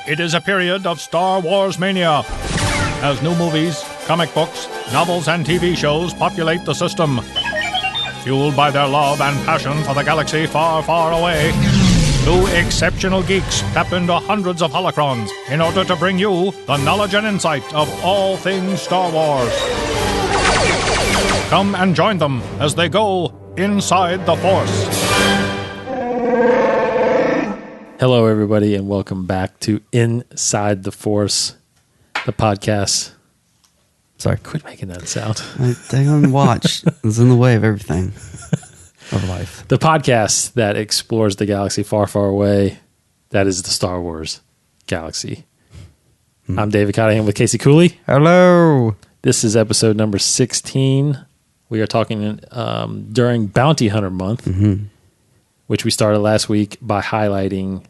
It is a period of Star Wars mania, as new movies, comic books, novels, and TV shows populate the system. Fueled by their love and passion for the galaxy far, far away, two exceptional geeks tap into hundreds of holocrons in order to bring you the knowledge and insight of all things Star Wars. Come and join them as they go inside the Force. Hello, everybody, and welcome back to Inside the Force, the podcast. Sorry, quit making that sound. Dang on watch. It's in the way of everything of life. The podcast that explores the galaxy far, far away. That is the Star Wars galaxy. I'm David Cottahan with Casey Cooley. Hello. This is episode number 16. We are talking during Bounty Hunter Month, which we started last week by highlighting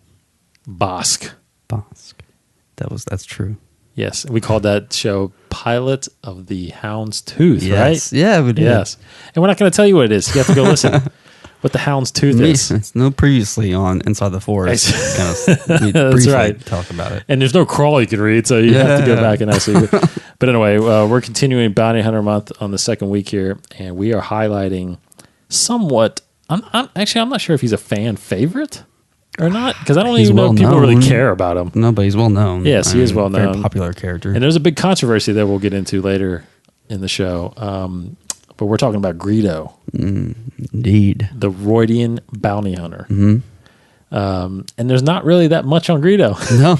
Bosk. That's true. Yes, we called that show Pilot of the Hound's Tooth, Yes. right? Yeah, we did. Yes. And we're not going to tell you what it is. You have to go listen what the Hound's Tooth is. It's no previously on Inside the Forest. We That's briefly right. talk about it. And there's no crawl you can read, so you have to go back and actually. But anyway, we're continuing Bounty Hunter Month on the second week here, and we are highlighting somewhat. I'm not sure if he's a fan favorite or not, because I don't even know if people really care about him. No, but he's well known. Yes, he is well known. Very popular character. And there's a big controversy that we'll get into later in the show. But we're talking about Greedo. Indeed. The Rodian bounty hunter. And there's not really that much on Greedo. No.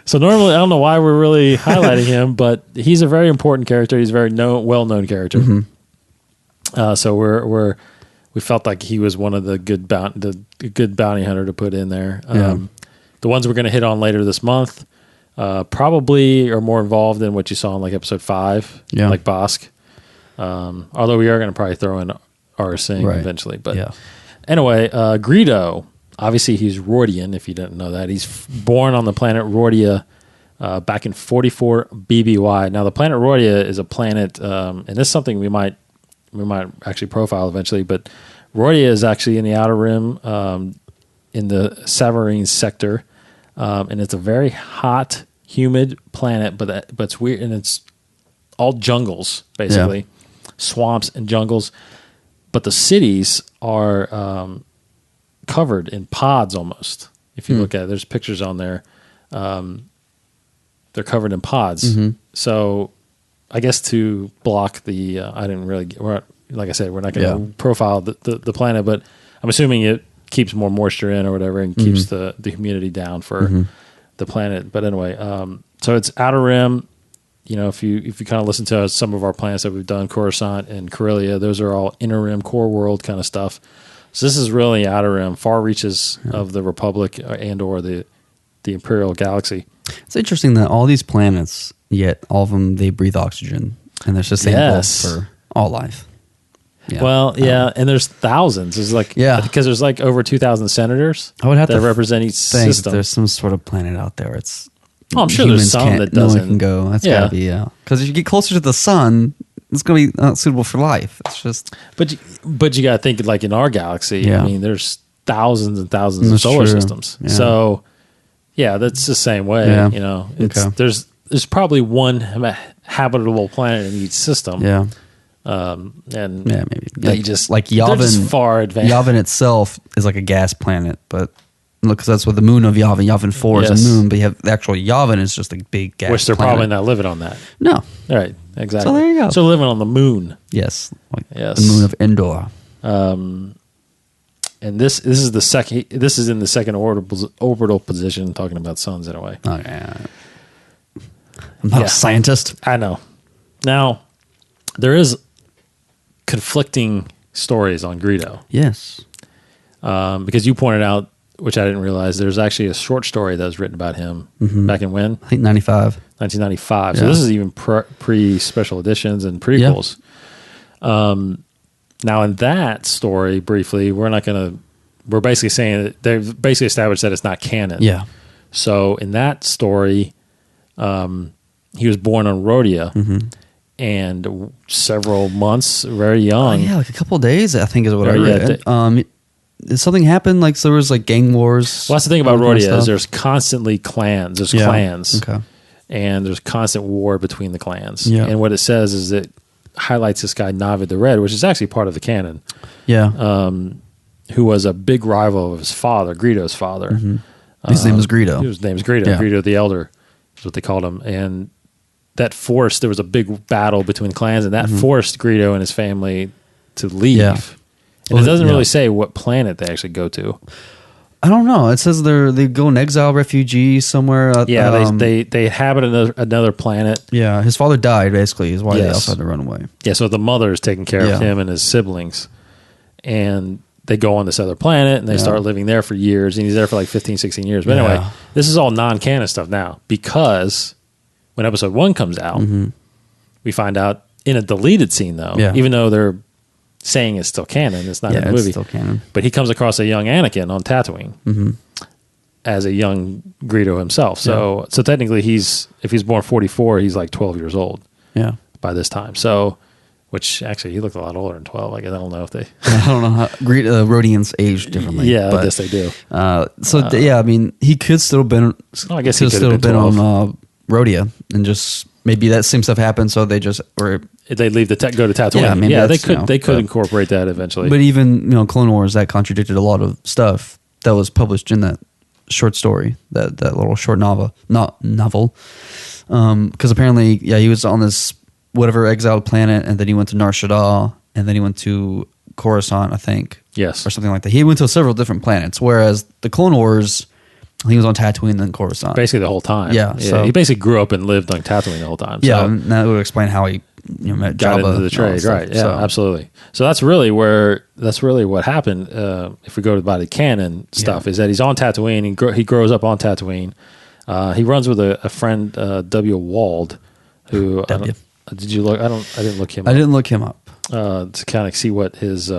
So normally, I don't know why we're really highlighting him, but he's a very important character. He's a very well-known character. So we felt like he was one of the good bounty hunter to put in there. The ones we're going to hit on later this month probably are more involved than what you saw in like episode 5, like Bosk. Although we are going to probably throw in Arsing eventually. But anyway, Greedo, obviously he's Rodian, if you didn't know that. He's born on the planet Rodia back in 44 BBY. Now, the planet Rodia is a planet, and this is something we might actually profile eventually, but Rodian is actually in the outer rim in the Savarine sector, and it's a very hot, humid planet, but it's weird, and it's all jungles, basically, swamps and jungles, but the cities are covered in pods almost. If you look at it, there's pictures on there. They're covered in pods. So I guess to block the, like I said, we're not going to profile the planet, but I'm assuming it keeps more moisture in or whatever and keeps the humidity down for the planet. But anyway, so it's outer rim. You know, if you kind of listen to some of our planets that we've done, Coruscant and Corellia, those are all inner rim, core world kind of stuff. So this is really outer rim, far reaches of the Republic and or the Imperial Galaxy. It's interesting that all these planets, yet all of them, they breathe oxygen, and there's just for all life. Yeah. Well, and there's thousands. There's because there's like over 2,000 senators that represent each system. There's some sort of planet out there. I'm sure there's some that doesn't. No one can go. That's gotta be because if you get closer to the sun, it's gonna be not suitable for life. It's just. But you gotta think like in our galaxy. I mean, there's thousands and thousands of solar systems. Yeah. So that's the same way. Yeah. You know, there's probably one habitable planet in each system. Yeah. Maybe they just Yavin, far advanced. Yavin itself is like a gas planet, but because that's what the moon of Yavin. Yavin 4 is a moon, but you have the actual Yavin is just a big gas. Which they're planet. probably not living on that. No, all right, exactly. So there you go. So living on the moon. Yes, the moon of Endor. And this is the second. This is in the second orbital position, talking about suns in a way. Oh yeah. I'm not a scientist. I know. Now there is conflicting stories on Greedo. Yes. Because you pointed out, which I didn't realize, there's actually a short story that was written about him back in when? I think 1995. So this is even pre-special editions and prequels. Now in that story, briefly, we're basically saying that they've basically established that it's not canon. Yeah. So in that story, he was born on Rodia, and several months, very young. Like a couple of days, I think is what I read. did something happen? Like, so there was like gang wars. Well, that's the thing about Rodian is there's constantly clans. There's clans. Okay. And there's constant war between the clans. Yeah. And what it says is it highlights this guy, Navid the Red, which is actually part of the canon. Yeah. Who was a big rival of his father, Greedo's father. Mm-hmm. His name was Greedo. His name was Greedo. Yeah. Greedo the Elder is what they called him. And that forced, there was a big battle between clans, and that forced Greedo and his family to leave. Yeah. And it doesn't really say what planet they actually go to. I don't know. It says they go in exile, refugee somewhere. They inhabit another planet. Yeah, his father died, basically, is why they also had to run away. Yeah, so the mother is taking care of him and his siblings. And they go on this other planet, and they start living there for years. And he's there for like 15, 16 years. But anyway, this is all non-canon stuff now. Because when episode 1 comes out, we find out in a deleted scene, though, even though they're saying it's still canon, it's not in the movie. It's still canon. But he comes across a young Anakin on Tatooine as a young Greedo himself. So technically, if he's born 44, he's like 12 years old by this time. So, which actually, he looked a lot older than 12. I guess I don't know if they... I don't know how... Rodians age differently. Yeah, I guess they do. I mean, he could still have been... I guess he could have been on Rodia, and just... Maybe that same stuff happened, so they just... Or they leave go to Tatooine. Yeah, maybe they could incorporate that eventually. But even Clone Wars, that contradicted a lot of stuff that was published in that short story, that little short novel. Because apparently, he was on this whatever exiled planet, and then he went to Nar Shaddaa, and then he went to Coruscant, I think. Yes, or something like that. He went to several different planets, whereas the Clone Wars. He was on Tatooine and then Coruscant. Basically the whole time. Yeah. So he basically grew up and lived on Tatooine the whole time. Yeah, so and that would explain how he met got Jabba into the trade. Right. Yeah, so. Absolutely. So that's really what happened. If we go by the canon stuff, is that he's on Tatooine. He grows up on Tatooine. He runs with a friend, W. Wald, who did you look? I didn't look him. I didn't look him up to kind of see what his.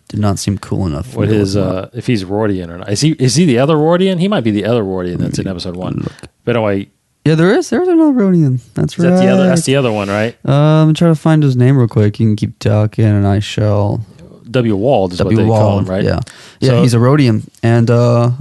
Did not seem cool enough. What his if he's Rodian or not? Is he the other Rodian? He might be the other Rodian that's in episode 1. But anyway, there's another Rodian. That's right. That's the other one, right? I'm trying to find his name real quick. You can keep talking, and I shall. W. Wald is what they call him, right? Yeah, so, he's a Rodian, and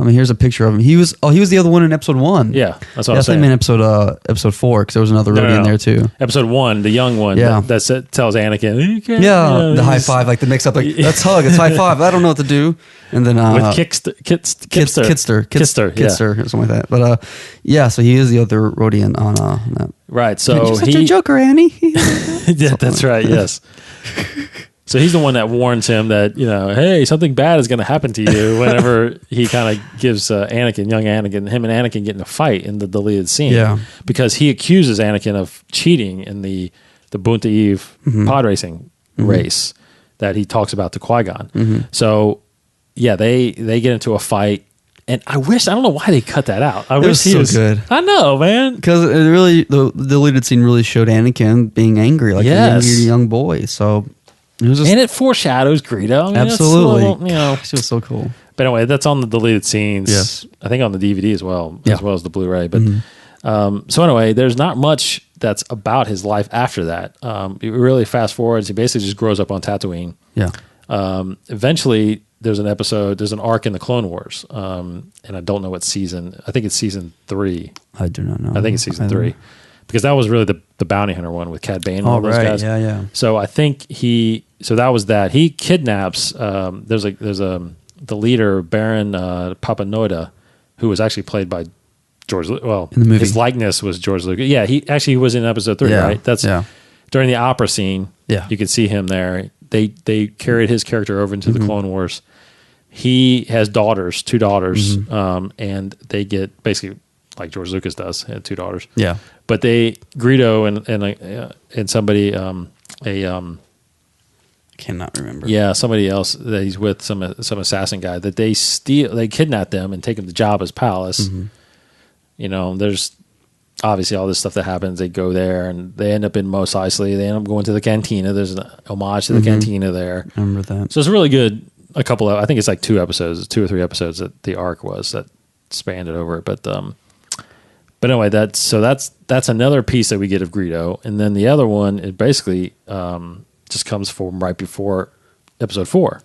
here's a picture of him. He was the other one in episode 1. Yeah, that's what I'm saying. I think in episode 4 because there was another Rodian there too. Episode 1, the young one. Yeah, that tells Anakin. The high five, like the mix up, like let's hug. It's high five. I don't know what to do. And then with Kitster, or something like that. But so he is the other Rodian on that. Right. So you're such a joker, Annie. Yeah, that's right. Yes. So he's the one that warns him that, hey, something bad is going to happen to you whenever he kind of gives young Anakin, him and Anakin get in a fight in the deleted scene. Yeah. Because he accuses Anakin of cheating in the Bunta Eve pod racing race that he talks about to Qui-Gon. So, they get into a fight. And I don't know why they cut that out. I wish he was good. I know, man. Because the deleted scene really showed Anakin being angry, like a young boy. So... and it foreshadows Greedo. I mean, absolutely. She was so cool. But anyway, that's on the deleted scenes. Yes. I think on the DVD as well as the Blu-ray. But so anyway, there's not much that's about his life after that. It really fast forwards. He basically just grows up on Tatooine. Yeah. Eventually, there's an arc in the Clone Wars, and I don't know what season. I think it's season 3. I do not know. I think it's season 3. Because that was really the bounty hunter one with Cad Bane and all those guys. Yeah. So I think that was that. He kidnaps, the leader, Baron Papanoida, who was actually played by George Lucas. Well, in the movie. His likeness was George Lucas. Yeah, he actually was in episode 3, right? That's during the opera scene. Yeah. You could see him there. They carried his character over into the Clone Wars. He has 2 daughters, and they get basically like George Lucas does, had 2 daughters. Yeah. But Greedo and somebody, cannot remember. Yeah, somebody else that he's with, some assassin guy, that they kidnap them and take them to Jabba's palace. There's obviously all this stuff that happens. They go there and they end up in Mos Eisley. They end up going to the cantina. There's an homage to the cantina there. I remember that. So it's really good. I think it's like 2 or 3 episodes that the arc was that spanned it over. But anyway, that's another piece that we get of Greedo, and then the other one it basically just comes from right before episode 4.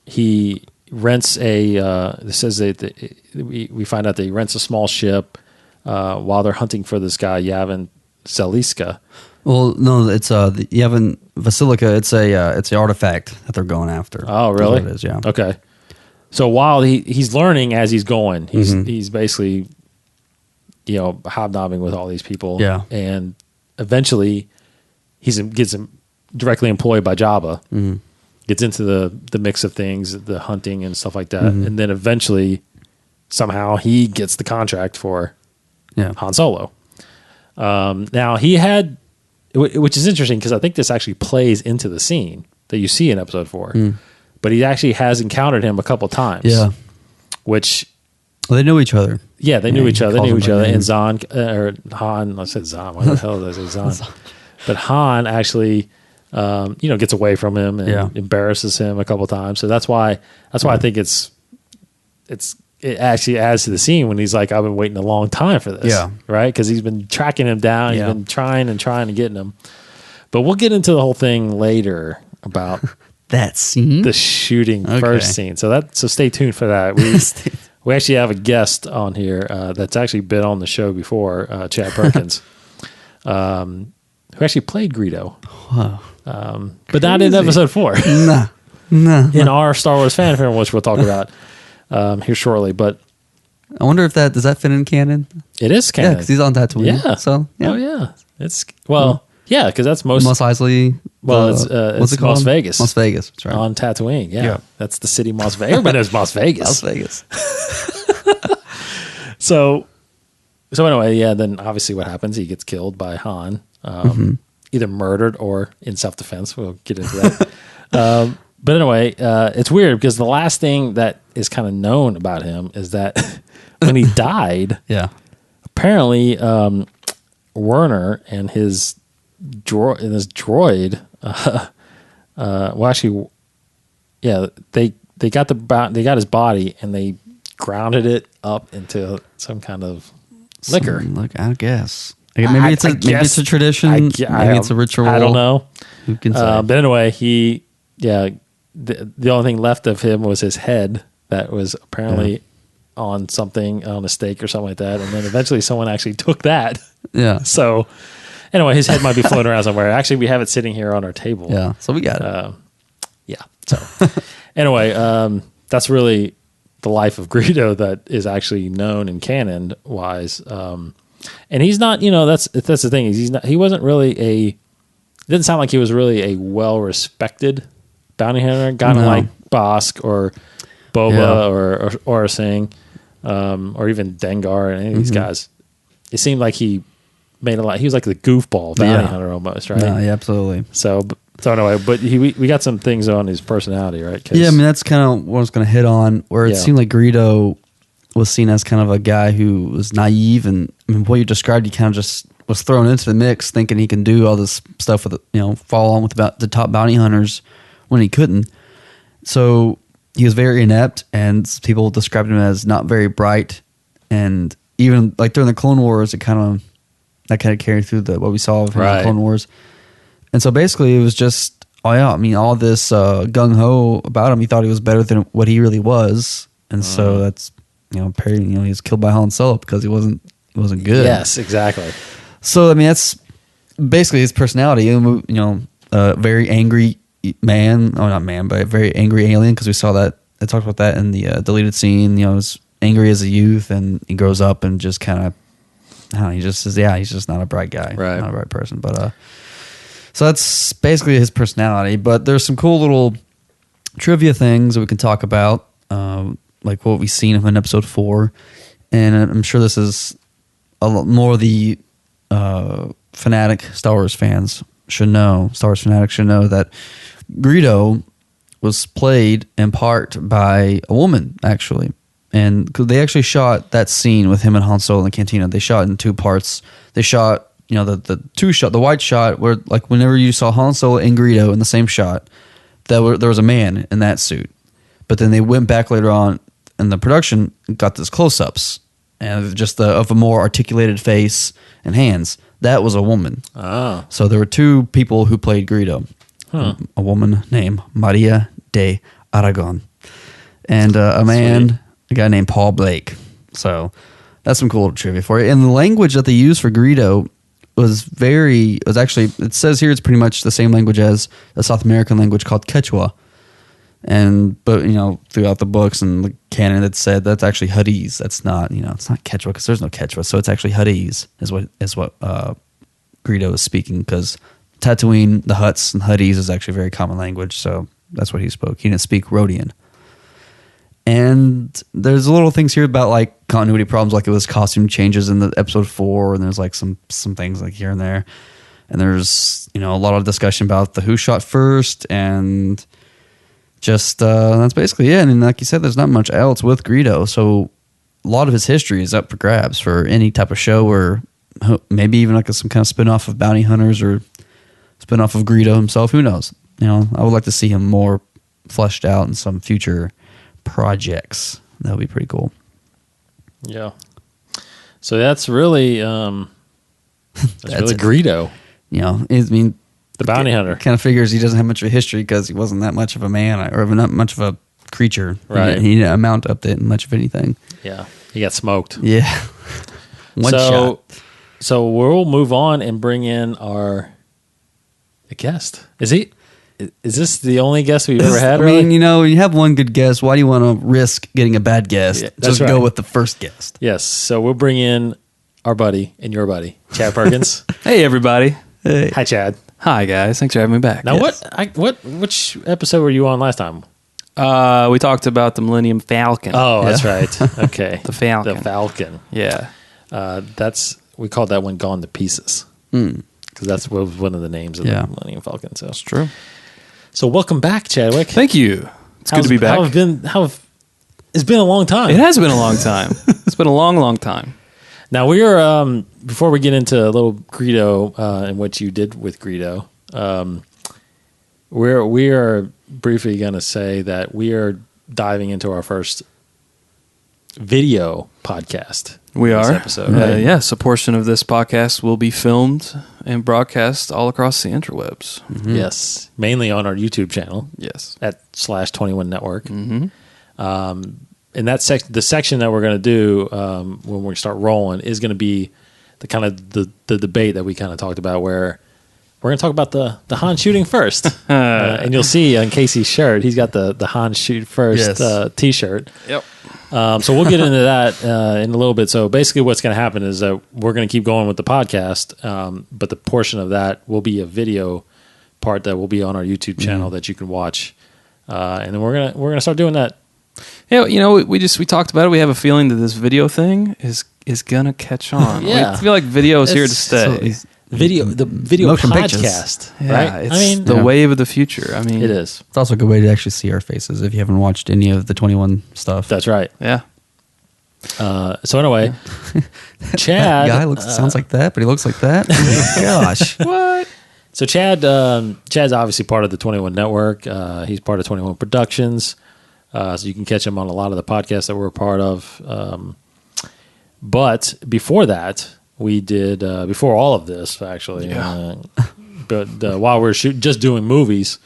he rents it says that we find out that he rents a small ship while they're hunting for this guy Yavin Seliska. Well, no, it's the Yavin Basilica. It's an artifact that they're going after. Oh, really? That's what it is, yeah. Okay. So while he's learning as he's going, he's basically hobnobbing with all these people. Yeah. And eventually gets directly employed by Jabba. Mm-hmm. Gets into the mix of things, the hunting and stuff like that. Mm-hmm. And then eventually somehow he gets the contract for Han Solo. Now he had, which is interesting because I think this actually plays into the scene that you see in episode 4. But he actually has encountered him a couple times. Yeah. Which... Well, they knew each other. Yeah, they knew each other. They knew each other. And Zahn, or Han, I said Zahn. Why the hell did I say Zahn? But Han actually, gets away from him and embarrasses him a couple times. So that's why I think it actually adds to the scene when he's like, I've been waiting a long time for this. Yeah. Right? Because he's been tracking him down. He's been trying and getting him. But we'll get into the whole thing later about that scene, the shooting first scene. So stay tuned for that. We actually have a guest on here that's actually been on the show before, Chad Perkins, who actually played Greedo. Wow. But not in episode 4. No. In our Star Wars fan film, which we'll talk about here shortly. But I wonder if does that fit in canon? It is canon. Yeah, because he's on Tatooine. Yeah. So, yeah. Oh, yeah. Yeah, because that's Mos Eisley. It's Las Vegas. Las Vegas, that's right. On Tatooine, yeah. That's the city Las Vegas. Everybody knows Las Vegas. Las Vegas. So anyway, then obviously what happens, he gets killed by Han, either murdered or in self-defense. We'll get into that. But anyway, it's weird because the last thing that is kind of known about him is that when he died, apparently Werner and his droid, they got his body and they grounded it up into some kind of liquor. I guess. Maybe it's a tradition. Maybe it's a ritual. I don't know. Who can say? But anyway, the only thing left of him was his head that was apparently on a stake or something like that. And then eventually someone actually took that. Yeah. So anyway, his head might be floating around somewhere. Actually, we have it sitting here on our table. Yeah. So we got it. So anyway, that's really the life of Greedo that is actually known in canon wise. And he's not, that's the thing, is he wasn't really it didn't sound like he was really a well respected bounty hunter, kind of like Bosk or Boba or Singh, or even Dengar and any of these guys. It seemed like he made a lot. He was like the goofball bounty hunter almost, right? Yeah, absolutely. So anyway, but we got some things on his personality, right? Yeah, I mean that's kind of what I was going to hit on. Where it seemed like Greedo was seen as kind of a guy who was naive, and I mean, what you described, he kind of just was thrown into the mix, thinking he can do all this stuff with follow on with the top bounty hunters when he couldn't. So he was very inept, and people described him as not very bright. And even like during the Clone Wars, that kind of carried through what we saw of him in the Clone Wars. And so basically, it was just all this gung ho about him. He thought he was better than what he really was, and so that's he was killed by Han Solo because he wasn't good. Yes, exactly. So I mean, that's basically his personality. A very angry man, not man, but a very angry alien, because we saw that. I talked about that in the deleted scene. He was angry as a youth, and he grows up and just kind of, he just says, he's just not a bright guy, not a bright person. But so that's basically his personality. But there's some cool little trivia things that we can talk about, like what we've seen in episode 4, and I'm sure this is a lot more the fanatic Star Wars fans should know. Star Wars fanatics should know that Greedo was played in part by a woman, actually. And they actually shot that scene with him and Han Solo in the cantina. They shot in 2 parts. They shot, the wide shot where, like, whenever you saw Han Solo and Greedo in the same shot, there was a man in that suit. But then they went back later on in the production and got this close-ups and just of a more articulated face and hands. That was a woman. Oh. So there were 2 people who played Greedo. A woman named Maria de Aragon. and a guy named Paul Blake. So that's some cool trivia for you. And the language that they used for Greedo was actually, it says here it's pretty much the same language as a South American language called Quechua. But throughout the books and the canon, it said that's actually Huttese. That's not, it's not Quechua because there's no Quechua. So it's actually Huttese is what Greedo is speaking, because Tatooine, the Hutts and Huttese is actually a very common language. So that's what he spoke. He didn't speak Rodian. And there's little things here about like continuity problems, like it was costume changes in the episode 4, and there's like some things like here and there. And there's a lot of discussion about the who shot first, and just that's basically it. And like you said, there's not much else with Greedo, so a lot of his history is up for grabs for any type of show, or maybe even like some kind of spin-off of Bounty Hunters or spin-off of Greedo himself. Who knows? I would like to see him more fleshed out in some future projects. That would be pretty cool. Yeah. So that's really really Greedo. The bounty hunter. Kind of figures he doesn't have much of a history because he wasn't that much of a man or not much of a creature. Right. He didn't amount up to much of anything. Yeah. He got smoked. Yeah. One shot. So we'll move on and bring in our guest. Is this the only guest we've ever had? When you have one good guest, why do you want to risk getting a bad guest? Yeah, Just go with the first guest. Yes. So we'll bring in our buddy and your buddy, Chad Perkins. Hey, everybody. Hey. Hi, Chad. Hi, guys. Thanks for having me back. Now, which episode were you on last time? We talked about the Millennium Falcon. Oh, that's right. Okay. The Falcon. The Falcon. Yeah. We called that one Gone to Pieces. Because that's one of the names of the Millennium Falcon. So It's true. So welcome back, Chadwick. Thank you. It's good to be back. It's been a long time. It has been a long time. It's been a long, long time. Now we are before we get into a little Greedo and what you did with Greedo, we are briefly going to say that we are diving into our first video podcast. We are. Episode, right? Yes, a portion of this podcast will be filmed and broadcast all across the interwebs. Mm-hmm. Yes, mainly on our YouTube channel. Yes, at /21 Network. Mm-hmm. And that the section that we're going to do when we start rolling is going to be the kind of the debate that we kind of talked about, where we're going to talk about the Han shooting first. And you'll see on Casey's shirt, he's got the Han shoot first T-shirt. Yep. So we'll get into that in a little bit. So basically what's going to happen is that we're going to keep going with the podcast, but the portion of that will be a video part that will be on our YouTube channel that you can watch. And then we're gonna start doing that. Yeah, we talked about it. We have a feeling that this video thing is gonna catch on. Yeah. I feel like video is here to stay. The video Motion podcast, Yeah, right? It's the wave of the future. I mean, it is. It's also a good way to actually see our faces if you haven't watched any of the 21 stuff. That's right. Yeah. So anyway, Chad guy sounds like that, but he looks like that. Oh my gosh. What? So Chad's obviously part of the 21 Network. He's part of 21 Productions. So you can catch him on a lot of the podcasts that we're a part of. But before that, we did, before all of this, actually, but while we were just doing movies,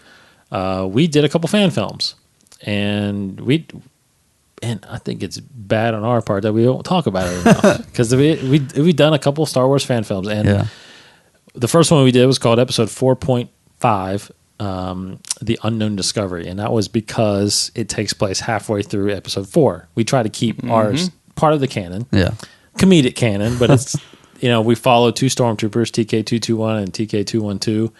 we did a couple fan films. And I think it's bad on our part that we don't talk about it enough. Because we've done a couple Star Wars fan films. And the first one we did was called episode 4.5. The Unknown Discovery, and that was because it takes place halfway through episode 4. We try to keep ours part of the canon, comedic canon, but it's we follow 2 stormtroopers, TK221 and TK212,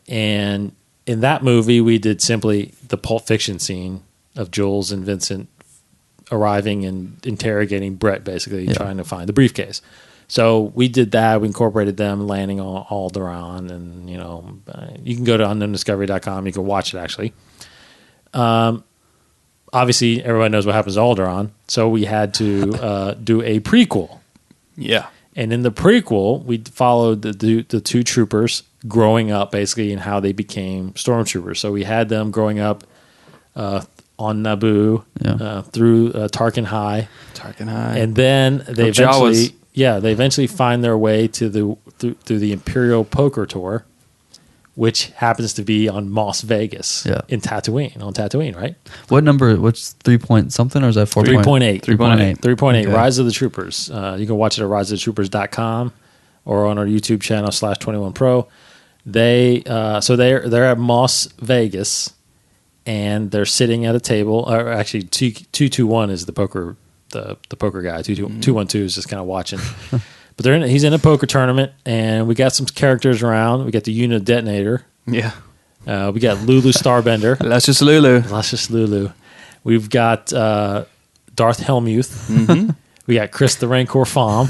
and in that movie we did simply the Pulp Fiction scene of Jules and Vincent arriving and interrogating Brett, basically trying to find the briefcase. So we did that. We incorporated them landing on Alderaan, and you can go to unknowndiscovery.com. You can watch it actually. Obviously, everybody knows what happens to Alderaan, so we had to do a prequel. Yeah, and in the prequel, we followed the 2 troopers growing up, basically, and how they became stormtroopers. So we had them growing up on Naboo through Tarkin High, and then they eventually find their way to through the Imperial Poker Tour, which happens to be on Moss Vegas Yeah. in Tatooine, on Tatooine, right? What number? What's 3 point something, or is that 4 3.8. 3.8. 3.8, Okay. Rise of the Troopers. You can watch it at riseofthetroopers.com or on our YouTube channel /21pro. They're at Moss Vegas, and they're sitting at a table. Or actually, 221 is the poker guy. 212 is just kind of watching. But he's in a poker tournament, and we got some characters around. We got the unit detonator. Yeah. We got Lulu Starbender. Luscious Lulu. Luscious Lulu. We've got Darth Helmuth. Mm-hmm. We got Chris the Rancor Fom.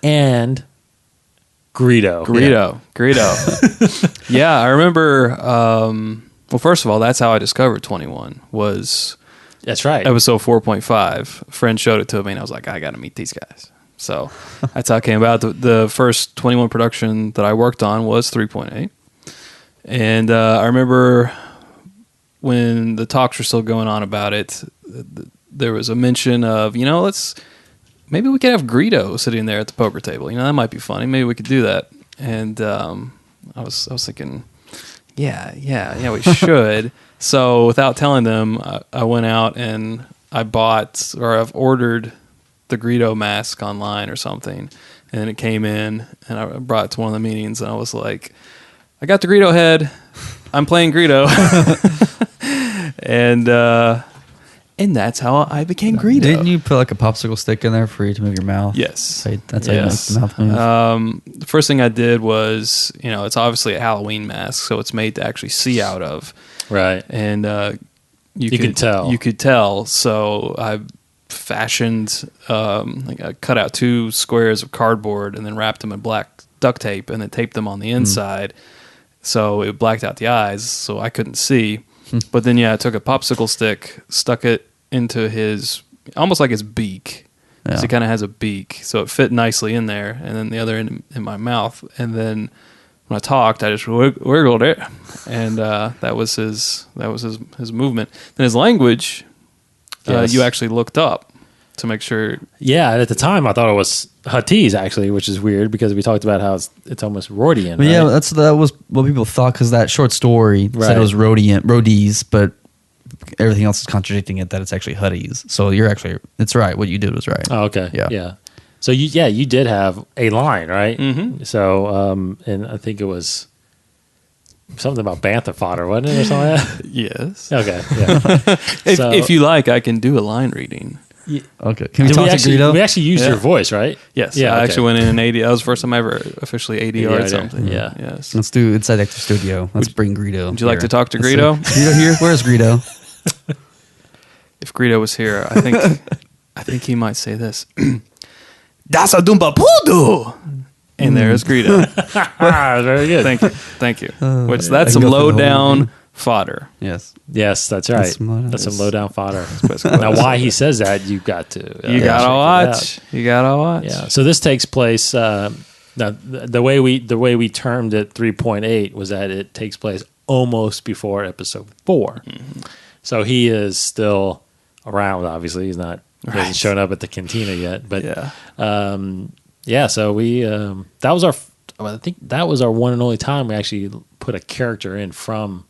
And Greedo. Greedo. Yeah, I remember. Well, first of all, that's how I discovered 21. Was That's right. episode 4.5. A friend showed it to me, and I was like, I got to meet these guys. So that's how it came about. The first 21 production that I worked on was 3.8. And I remember when the talks were still going on about it, there was a mention of, maybe we could have Greedo sitting there at the poker table. That might be funny. Maybe we could do that. And I was thinking, yeah, we should. So without telling them, I went out and I've ordered the Greedo mask online or something, and it came in, and I brought it to one of the meetings, and I was like, I got the Greedo head, I'm playing Greedo. and that's how I became Greedo. Didn't you put like a popsicle stick in there for you to move your mouth? Yes. So that's how you make the mouth move. The first thing I did was, it's obviously a Halloween mask, so it's made to actually see out of. Right. And you could tell. You could tell. So I fashioned, I cut out 2 squares of cardboard and then wrapped them in black duct tape and then taped them on the inside. So it blacked out the eyes, so I couldn't see. But then, I took a popsicle stick, stuck it into almost like his beak. Yeah. So he kind of has a beak, so it fit nicely in there. And then the other end in my mouth. And then when I talked, I just wiggled it, and that was his movement. Then his language, Yes. you actually looked up to make sure. Yeah, and at the time I thought it was Huttese, actually, which is weird because we talked about how it's almost Rodian. But right? yeah, that was what people thought, because that short story said it was Rodies, but everything else is contradicting it, that it's actually Huttese. So it's right. What you did was right. Oh, okay. Yeah. So you did have a line, right? Mm-hmm. So, and I think it was something about bantha fodder, wasn't it, or something like that? Yes. Okay, yeah. If you like, I can do a line reading. Okay. Can we Did talk to Greedo? We actually used your voice, right? Yes. Yeah, I okay. actually went in and AD. That was the first time I ever officially ADR'd something. Yeah. Yes. Let's do Inside Actor Studio. Let's bring Greedo. Would you like to here. talk to Let's Greedo? see. Greedo here? Where's Greedo? If Greedo was here, I think he might say this. Das a dumba pudu. And there's Greedo. Very good. Thank you. Which that's I some can go for low the whole down movie. fodder. Yes. Yes, that's right. That's some low down fodder. basically Now, what why he says that, you got to You check gotta it watch. out. You gotta watch. Yeah. So this takes place. Now, the way we termed it 3.8 was that it takes place almost before episode 4. Mm-hmm. So he is still around. Obviously, he's not. He hasn't Right. shown up at the cantina yet. But Yeah. So we that was our. I think that was our one and only time we actually put a character in from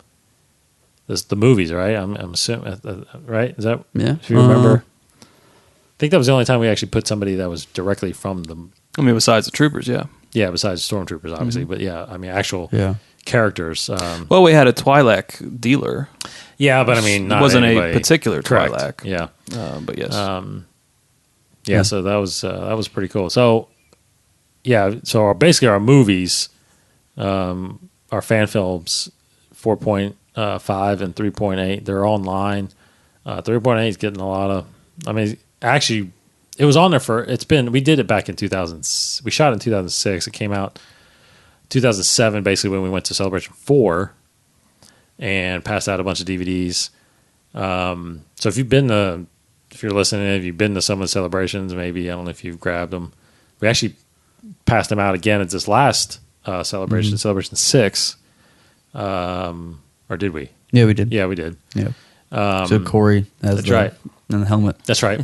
the movies, right? I'm assuming, right? Is that Yeah. if you remember? I think that was the only time we actually put somebody that was directly from the. I mean, besides the troopers, yeah. Yeah, besides stormtroopers, obviously, but yeah, I mean actual characters. Well, we had a Twi'lek dealer. Yeah, but I mean, not wasn't anybody. a particular Correct. Twi'lek. Yeah, But yes. yeah. So that was pretty cool. So yeah, so basically our movies, our fan films, 4.5 and 3.8, they're online. 3.8 is getting a lot of. I mean, actually, it was on there for. We did it back in 2000. We shot it in 2006. It came out 2007, basically when we went to Celebration 4, and passed out a bunch of DVDs. So if you're listening, if you've been to some of the celebrations, maybe I don't know if you've grabbed them. We actually passed them out again at this last celebration, Celebration 6. Or did we? Yeah, we did. Yeah, we did. Yeah. So Corey has that's right. And the helmet. That's right.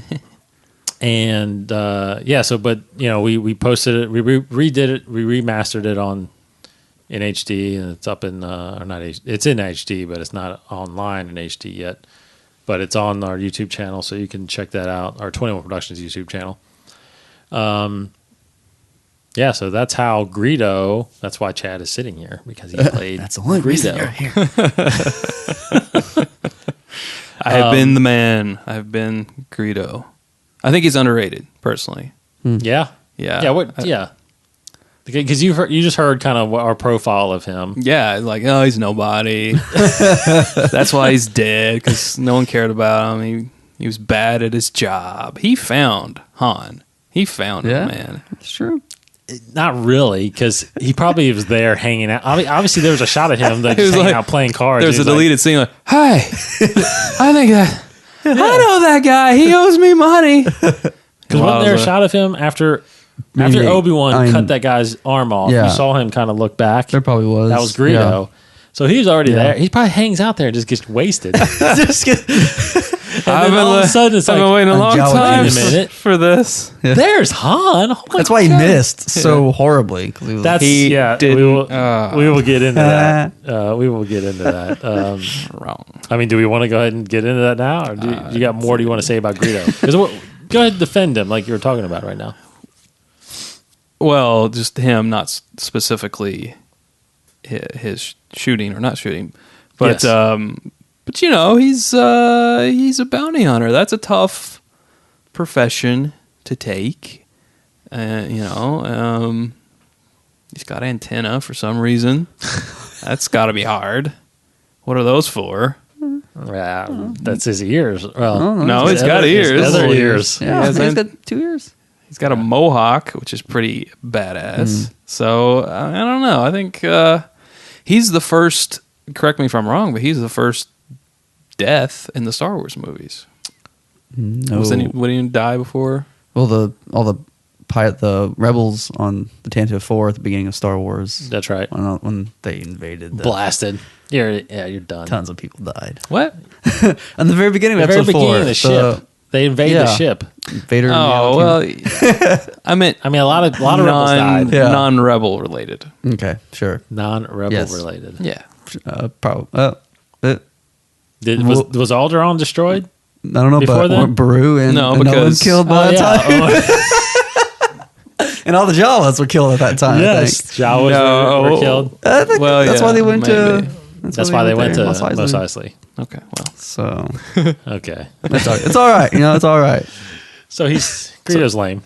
And but we posted it, we redid it, we remastered it on in HD, and it's up in or not HD, it's in HD, but it's not online in HD yet. But it's on our YouTube channel, so you can check that out. Our 21 Productions YouTube channel. Yeah, so that's how Greedo. That's why Chad is sitting here, because he played. That's the only reason you're here. I have been the man. I've been Greedo. I think he's underrated, personally. Yeah, Yeah. yeah. What? Yeah, because you just heard kind of our profile of him. Yeah, like, oh, he's nobody. That's why he's dead, because no one cared about him. He was bad at his job. He found Han. He found him, man. It's true. Not really, because he probably was there hanging out. Obviously, there was a shot of him that just hanging out playing cards. There's a deleted scene like, "Hey, I think I know that guy. He owes me money." Because wasn't there a shot of him after Obi-Wan cut that guy's arm off? Yeah. You saw him kind of look back. There probably was. That was Greedo. So he was already there. He probably hangs out there and just gets wasted. And then all of a sudden, it's I've like, been waiting a long time wait a minute. for this. There's Han. Oh That's why he missed so horribly. That's He didn't, we will get into that. We will get into that. Wrong. I mean, do we want to go ahead and get into that now, or do you got more? Do you want to say about Greedo? Because go ahead and defend him like you were talking about right now. Well, just him, not specifically his shooting or not shooting, but Yes. but you know, he's a bounty hunter. That's a tough profession to take. You know, he's got antenna for some reason. That's got to be hard. What are those for? Yeah, that's his ears. Well, No, he's got ears. His other ears. Yeah, He he's got 2 ears. He's got a mohawk, which is pretty badass. So I don't know. I think he's the first. Correct me if I'm wrong, but he's the first death in the Star Wars movies. No. Would anyone die before? Well, all the rebels on the Tantive 4 at the beginning of Star Wars. That's right. When they invaded, Blasted. You're done. Tons of people died. What? In the very beginning of The very episode 4, beginning of the ship. They invade the ship. Vader. Oh well, I meant I mean, a lot of rebels died. Yeah. non-rebel related. Okay, sure. Non-rebel Yes. related. Yeah. Probably. Was Alderaan destroyed? I don't know, Before but then? weren't Baru and No, and Owen because- killed by Oh, that time, yeah. and all the Jawas were killed at that time. Yes. Jawas No. were killed. I think Well, that's yeah, why they went maybe. to. That's why they went to Mos Eisley. Mos Eisley. Okay. Well, So Okay. it's all right. You know, it's all right. So Greedo's lame.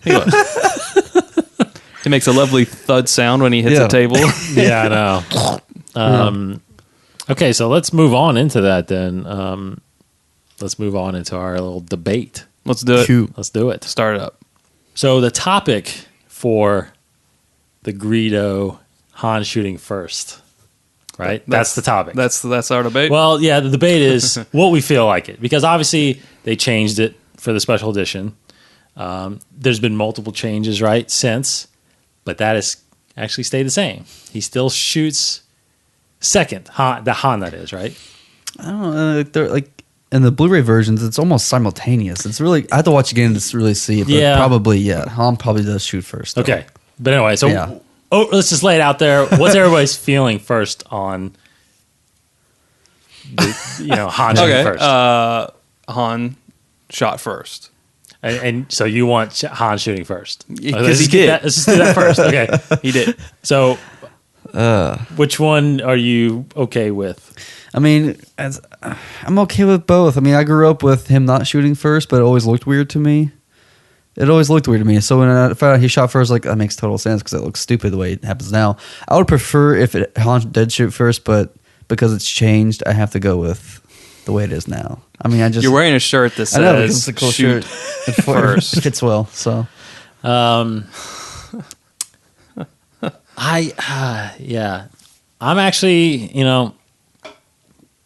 he makes a lovely thud sound when he hits Yeah. a table. Yeah, I know. Okay, so let's move on into that then. Let's move on into our little debate. Let's do it. Shoot. Let's do it. Start it up. So the topic for the Greedo Han shooting first, right? That's the topic. That's our debate. Well, yeah, the debate is what we feel like it, because obviously they changed it for the special edition. There's been multiple changes, right, since, but that has actually stayed the same. He still shoots second, Han, the Han that is, right? I don't know. They're like in the Blu-ray versions, it's almost simultaneous. It's really I have to watch again to really see it. But Yeah. Han probably does shoot first. though. Okay, but anyway, so Yeah. let's just lay it out there. What's everybody's feeling first on, Han shooting okay. first? Han shot first. And so you want Han shooting first? Because he did. Let's just do that first. Okay. He did. So, which one are you okay with? I mean, I'm okay with both. I mean, I grew up with him not shooting first, but it always looked weird to me. So when I found out he shot first, like that makes total sense because it looks stupid the way it happens now. I would prefer if Han did shoot first, but because it's changed, I have to go with the way it is now. I mean, You're wearing a shirt that I know because says it's a cool shoot shirt. It first. fits well. So Yeah, I'm actually,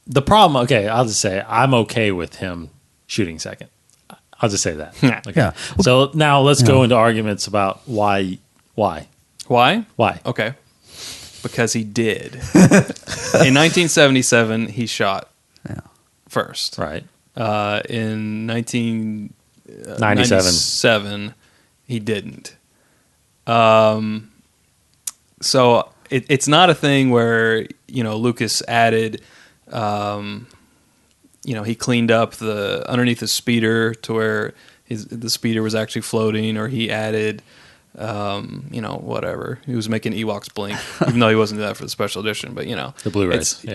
the problem. Okay, I'll just say I'm okay with him shooting second. I'll just say that. Okay. Yeah. So now let's go into arguments about why. Why? Okay. Because he did. In 1977, he shot first. Right. In 1997, he didn't. So it's not a thing where Lucas added. He cleaned up the underneath the speeder to where the speeder was actually floating, or he added, whatever. He was making Ewoks blink, even though he wasn't doing that for the special edition. But the Blu-rays,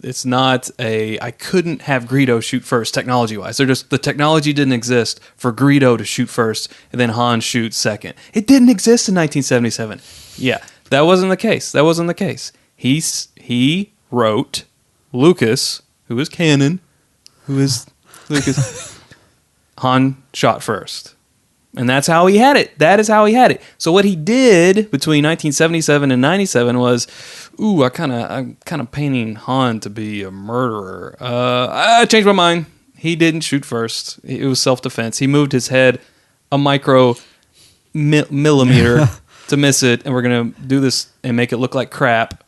it's not a. I couldn't have Greedo shoot first technology wise. The technology didn't exist for Greedo to shoot first and then Han shoot second. It didn't exist in 1977. Yeah, that wasn't the case. He wrote. Lucas, who is canon, Lucas, Han shot first. And that's how he had it. That is how he had it. So what he did between 1977 and 97 was, I'm kind of painting Han to be a murderer. I changed my mind. He didn't shoot first. It was self-defense. He moved his head a millimeter to miss it, and we're going to do this and make it look like crap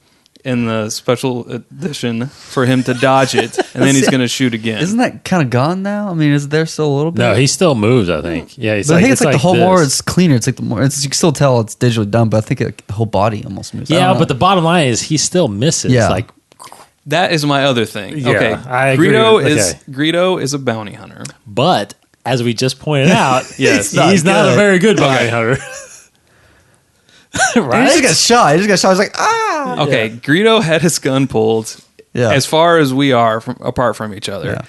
in the special edition for him to dodge it, and then he's going to shoot again. Isn't that kind of gone now? I mean, is there still a little bit? No, he still moves, I think. Yeah, but I think it's like the whole more it's cleaner. It's like the more you can still tell it's digitally done, but I think the whole body almost moves. Yeah, but the bottom line is he still misses. Yeah. Like that is my other thing. Yeah, okay, I agree. Greedo is a bounty hunter, but as we just pointed out, yes, he's not a very good bounty hunter. Right? He just got shot. I was like, ah. Okay, Greedo had his gun pulled as far as we are apart from each other. Yeah.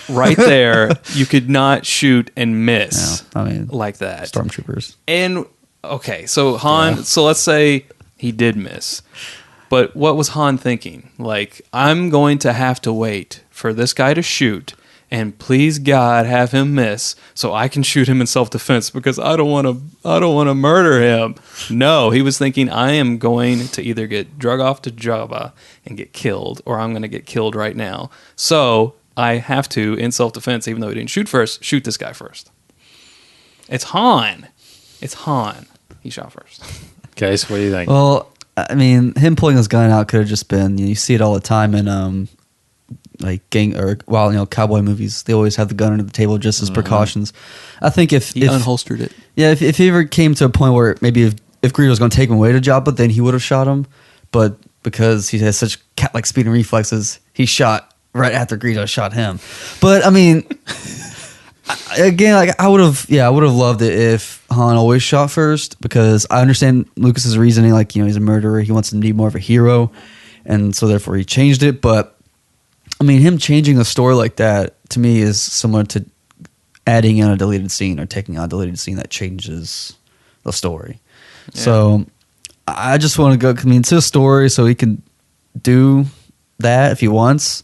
Right there, you could not shoot and miss like that. Stormtroopers. And, okay, so Han, so let's say he did miss. But what was Han thinking? Like, I'm going to have to wait for this guy to shoot, and please God have him miss so I can shoot him in self-defense because I don't want to murder him. No, he was thinking I am going to either get drug off to Jabba and get killed, or I'm going to get killed right now. So I have to, in self-defense, even though he didn't shoot first, shoot this guy first. It's Han. He shot first. Okay, so what do you think? Well, I mean, him pulling his gun out could have just been, you see it all the time in cowboy movies. They always have the gun under the table just as precautions. I think if he unholstered it. Yeah, if he ever came to a point where maybe if Greedo was going to take him away to Jabba, then he would have shot him. But because he has such cat-like speed and reflexes, he shot right after Greedo shot him. But I mean, again, like I would have loved it if Han always shot first, because I understand Lucas's reasoning. Like, he's a murderer. He wants to be more of a hero, and so therefore he changed it. But I mean, him changing a story like that to me is similar to adding in a deleted scene or taking out a deleted scene that changes the story. Yeah. So I just want to go. I mean, it's his story, so he can do that if he wants.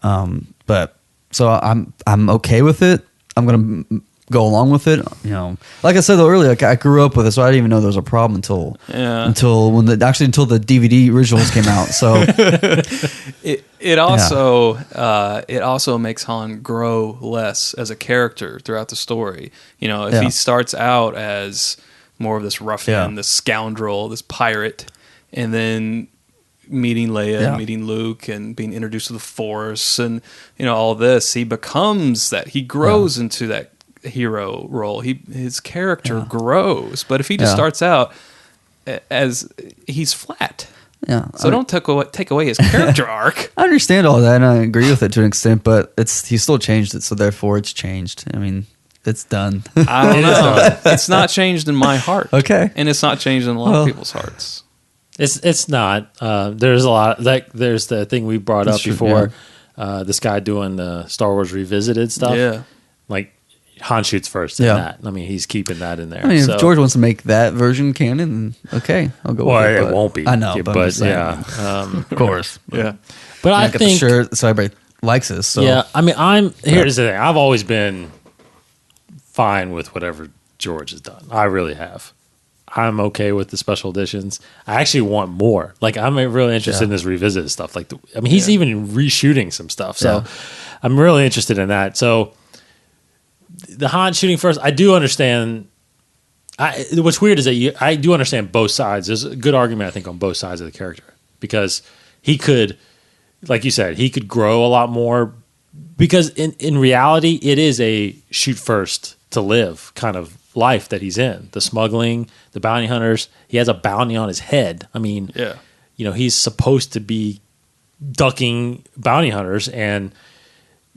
But so I'm okay with it. I'm gonna go along with it. Like I said though earlier, like I grew up with it, so I didn't even know there was a problem until the DVD originals came out. So it also makes Han grow less as a character throughout the story. If he starts out as more of this ruffian, this scoundrel, this pirate, and then meeting Leia, meeting Luke, and being introduced to the Force, and all this, he becomes that. He grows into that hero role. His character grows. But if he just starts out as he's flat, so don't take away his character arc. I understand all that, and I agree with it to an extent. But he still changed it, so therefore it's changed. I mean, it's done. I don't know. It's not changed in my heart. Okay, and it's not changed in a lot of people's hearts. It's not. There's a lot. Like there's the thing we brought up before. This guy doing the Star Wars Revisited stuff. Yeah, like Han shoots first in that. I mean, he's keeping that in there. I mean, if George wants to make that version canon, okay, I'll go with it. Well, it won't be. I know, but of course. Yeah. But I think... so everybody likes this. So. Yeah, I mean, here's the thing. I've always been fine with whatever George has done. I really have. I'm okay with the special editions. I actually want more. Like, I'm really interested in this revisited stuff. Like, he's even reshooting some stuff. So I'm really interested in that. So the Han shooting first, I do understand. What's weird is that I do understand both sides. There's a good argument, I think, on both sides of the character, because he could, like you said, he could grow a lot more, because in reality, it is a shoot first to live kind of life that he's in. The smuggling, the bounty hunters. He has a bounty on his head. I mean, he's supposed to be ducking bounty hunters, and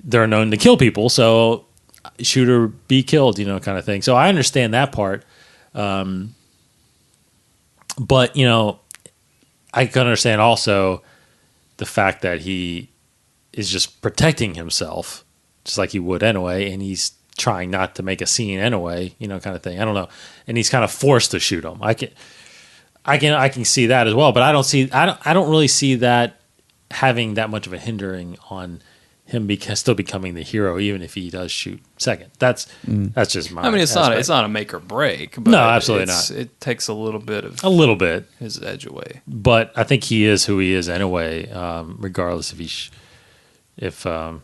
they're known to kill people. So shoot or be killed, kind of thing. So I understand that part. But, I can understand also the fact that he is just protecting himself just like he would anyway, and he's trying not to make a scene anyway, kind of thing. I don't know. And he's kind of forced to shoot him. I can see that as well, but I don't really see that having that much of a hindering on him still becoming the hero, even if he does shoot second. That's just my. I mean, it's not a make or break. But no, absolutely not. It takes a little bit his edge away. But I think he is who he is anyway, regardless if I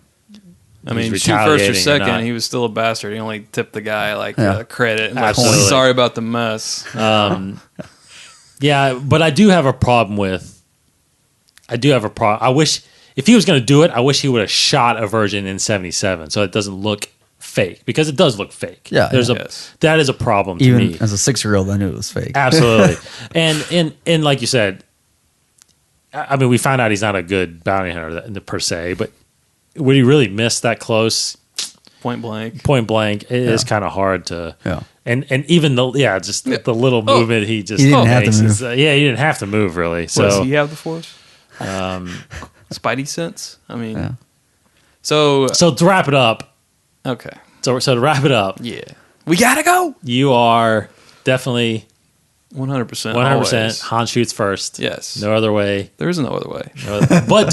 mean, shoot first or second, he was still a bastard. He only tipped the guy credit. And absolutely. Sorry about the mess. Yeah, but I do have a problem with. I wish. If he was going to do it, I wish he would have shot a version in 77 so it doesn't look fake, because it does look fake. Yeah, that is a problem to Even me. as a 6-year-old, I knew it was fake. Absolutely. and like you said, I mean, we found out he's not a good bounty hunter per se, but would he really miss that close? Point blank. It is kind of hard to. Yeah. And even the little movement he just didn't have to makes move. he didn't have to move really. So does he have the force? Spidey sense. I mean, so to wrap it up. Okay. So to wrap it up. Yeah, we gotta go. You are definitely 100%. 100%. Han shoots first. Yes. No other way. There is no other way. But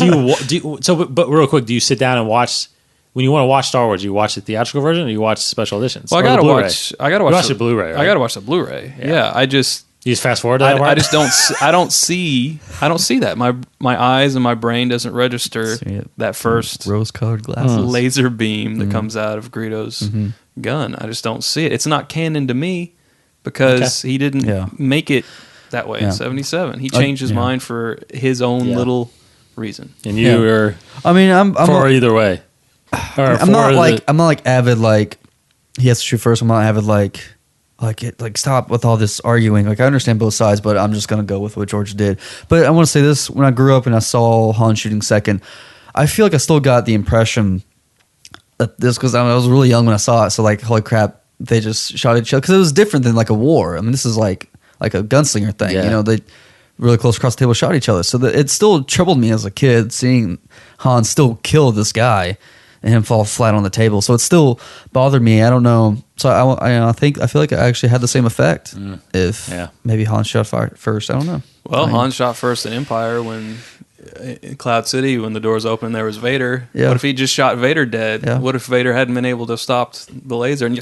but real quick, do you sit down and watch? When you want to watch Star Wars, do you watch the theatrical version or you watch special editions? Well, I gotta watch. You watch the Blu-ray. Right? I gotta watch the Blu-ray. Yeah, you just fast forward to that part? I just don't. I don't see that. My eyes and my brain doesn't register that first rose-colored glasses laser beam that comes out of Greedo's gun. I just don't see it. It's not canon to me because he didn't make it that way in 77. He changed his mind for his own little reason. And you were. I mean, I'm for either way. I'm not like avid like he has to shoot first. I'm not avid like stop with all this arguing. Like I understand both sides, but I'm just gonna go with what George did. But I want to say this: when I grew up and I saw Han shooting second, I feel like I still got the impression that this, because I was really young when I saw it. So like, holy crap, they just shot each other, because it was different than like a war. I mean, this is like a gunslinger thing. Yeah. They really close across the table shot each other. So it still troubled me as a kid seeing Han still kill this guy and him fall flat on the table. So it still bothered me. I don't know. So I feel like I actually had the same effect if maybe Han shot first. I don't know. Well, Han shot first in Empire when in Cloud City, when the doors opened, there was Vader. Yeah. What if he just shot Vader dead? Yeah. What if Vader hadn't been able to stop the laser and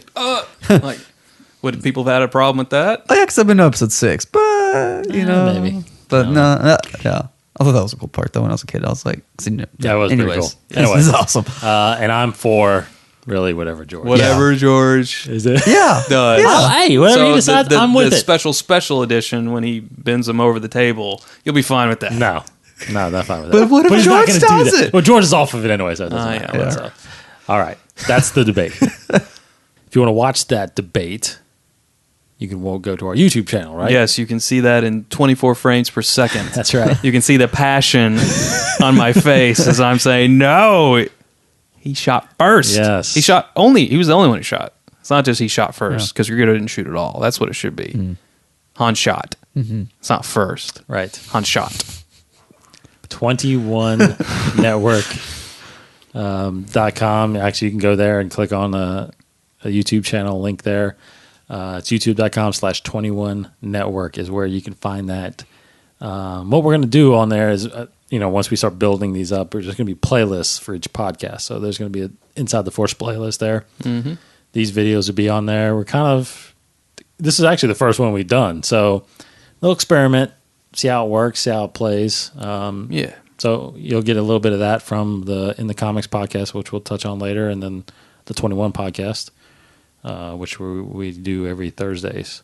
would people have had a problem with that? Oh, yeah, because I've been to episode 6, but maybe. But no, yeah. I thought that was a cool part though. When I was a kid, I was like, "That was pretty cool." Anyway, this is awesome. And I'm for really whatever George. Whatever George is it? Yeah, does. Yeah. Hey, whatever you decide, I'm with it. The special edition when he bends them over the table, you'll be fine with that. No, not fine with that. But what if George does it? Well, George is off of it anyway, so it doesn't matter. Yeah. So. All right, that's the debate. If you want to watch that debate, you can go to our YouTube channel, right? Yes, you can see that in 24 frames per second. That's right. You can see the passion on my face as I'm saying, no, he shot first. Yes. He was the only one who shot. It's not just he shot first, because Greedo didn't shoot at all. That's what it should be. Han shot. Mm-hmm. It's not first. Right. Han shot. 21 network.com. Actually, you can go there and click on a YouTube channel link there. It's youtube.com/21 network is where you can find that. What we're going to do on there is, once we start building these up, there's just going to be playlists for each podcast. So there's going to be an Inside the Force playlist there. Mm-hmm. These videos will be on there. This is actually the first one we've done. So little experiment, see how it works, see how it plays. So you'll get a little bit of that from the In the Comics podcast, which we'll touch on later, and then the 21 podcast. Which we do every Thursdays.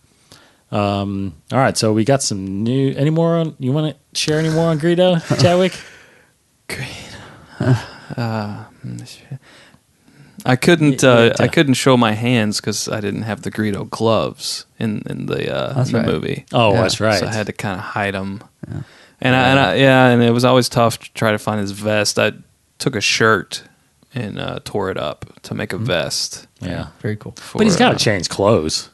All right, so we got some new. Any more? You want to share any more on Greedo, Chadwick? Greedo. I couldn't. Yeah. I couldn't show my hands because I didn't have the Greedo gloves in the movie. Oh, Yeah. that's right. So I had to kind of hide them. Yeah. And it was always tough to try to find his vest. I took a shirt and tore it up to make a vest. Yeah. Very cool. But he's got to change clothes.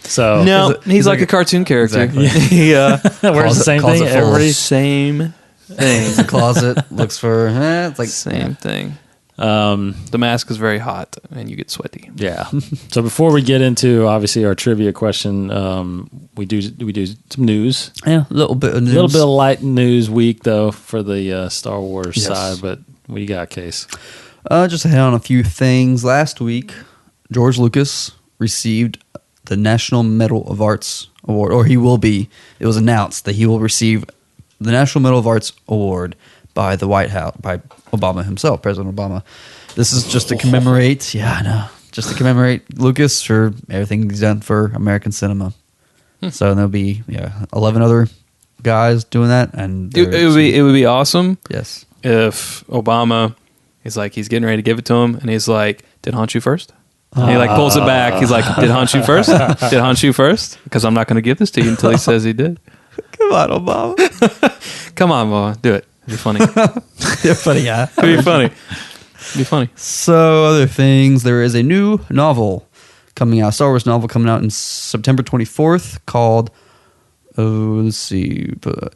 So No, he's like a cartoon character. Exactly. He wears the same thing. closet full. Everybody. same thing. The closet looks for it's like Same thing. The mask is very hot and you get sweaty. Yeah. So before we get into obviously our trivia question, we do some news. a little bit of news. A little bit of light news week though for the Star Wars Yes. side, but what do you got, Case? Just to hit on a few things. Last week, George Lucas received the National Medal of Arts Award, or he will be. It was announced that he will receive the National Medal of Arts Award by the White House, by Obama himself, President Obama. This is just to commemorate, just to commemorate Lucas for everything he's done for American cinema. So there'll be 11 other guys doing that, and It would be awesome yes. if Obama is like, he's getting ready to give it to him, and he's like, "Did Han shoot first?" And he like pulls it back. He's like, "Did Han shoot first? Did Han shoot first? Because I'm not going to give this to you until he says he did." Come on, Obama. Come on, Obama, do it. It'd be funny. You're funny guy. It'd be funny. It'd be funny. So, other things. There is a new novel coming out, Star Wars novel coming out in September 24th called,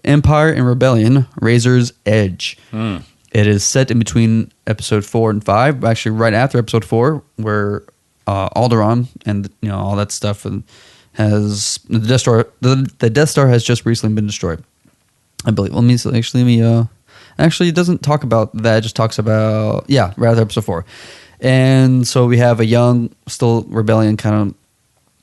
Empire and Rebellion, Razor's Edge. It is set in between episode 4 and 5, actually right after episode 4, where Alderaan and all that stuff has the Death Star. The Death Star has just recently been destroyed, I believe. Actually, it doesn't talk about that. It just talks about right after episode 4, and so we have a young, still rebellion kind of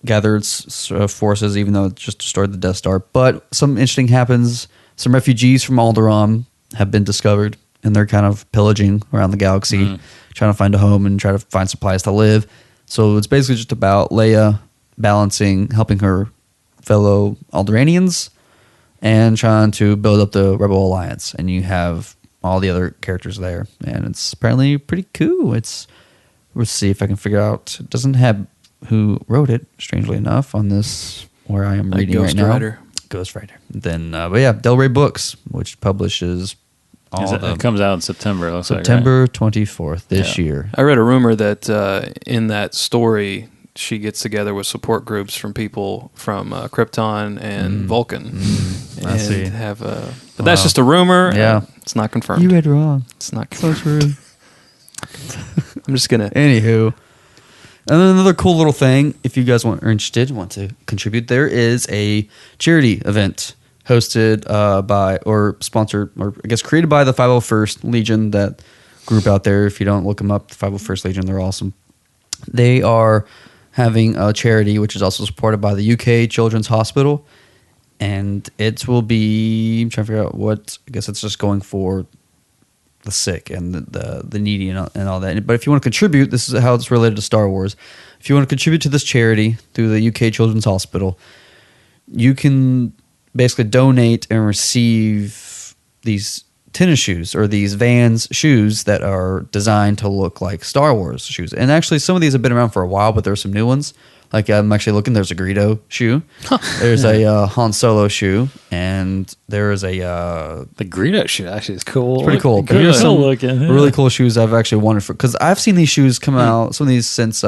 gathered forces, even though it just destroyed the Death Star. But something interesting happens. Some refugees from Alderaan have been discovered, and they're kind of pillaging around the galaxy, trying to find a home and try to find supplies to live. So it's basically just about Leia helping her fellow Alderaanians and trying to build up the Rebel Alliance. And you have all the other characters there, and it's apparently pretty cool. Let's see if I can figure out. It doesn't have who wrote it, strangely enough, on this where I am reading right now. Ghostwriter. Then, Del Rey Books, which publishes It comes out in September. It looks September 24th this year. I read a rumor that in that story, she gets together with support groups from people from Krypton and Vulcan. I see. But that's just a rumor. Yeah. It's not confirmed. You read wrong. It's not So confirmed. true. I'm just going to... Anywho. And then another cool little thing, if you guys are interested, want to contribute, there is a charity event hosted by, or sponsored, or I guess created by the 501st Legion, that group out there. If you don't look them up, the 501st Legion, they're awesome. They are having a charity, which is also supported by the UK Children's Hospital. And it will be, I'm trying to figure out what, I guess it's just going for the sick and the needy and all that. But if you want to contribute, this is how it's related to Star Wars. If you want to contribute to this charity through the UK Children's Hospital, you can basically donate and receive these tennis shoes or these Vans shoes that are designed to look like Star Wars shoes. And actually, some of these have been around for a while, but there are some new ones. Like I'm actually looking, there's a Greedo shoe. There's a Han Solo shoe. And there is a... the Greedo shoe actually is cool. It's pretty cool. But here's some really cool shoes I've actually wanted for... Because I've seen these shoes come out, some of these since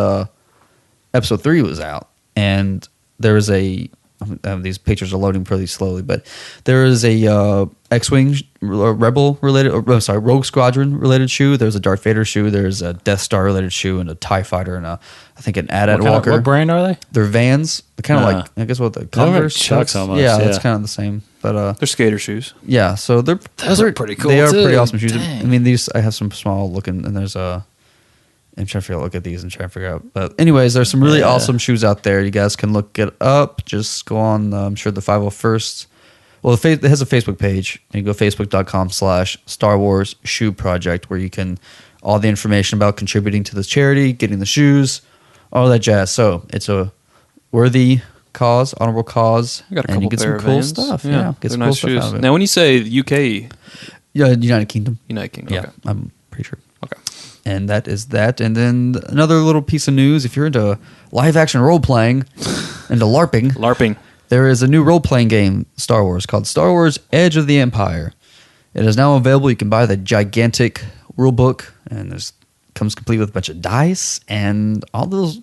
episode 3 was out. And there is these pictures are loading pretty slowly, but there is a X-Wing Rebel related, Rogue Squadron related shoe. There's a Darth Vader shoe. There's a Death Star related shoe and a TIE Fighter and I think an AT-AT Walker. What brand are they? They're Vans. They're kind of like, I guess what the Converse Chucks almost. Yeah, that's kind of the same. But they're skater shoes. yeah, so those are pretty cool. They are too. pretty awesome shoes. Dang. I mean, these I have some small looking, and there's I'm trying to look at these and try to figure out. But anyways, there's some really awesome shoes out there. You guys can look it up. Just go on, I'm sure the 501st. Well, it has a Facebook page. You go facebook.com/Star Wars Shoe Project, where you can all the information about contributing to this charity, getting the shoes, all that jazz. So it's a worthy cause, honorable cause, I got a and you couple get pair some cool of Vans. stuff. Yeah, Get some they're cool nice stuff shoes. out of it. Now, when you say UK, Yeah, United Kingdom. United Kingdom. Yeah, Okay. I'm pretty sure. Okay. And that is that. And then another little piece of news: if you're into live action role playing, into LARPing, there is a new role playing game, Star Wars, called Star Wars: Edge of the Empire. It is now available. You can buy the gigantic rule book, and comes complete with a bunch of dice and all those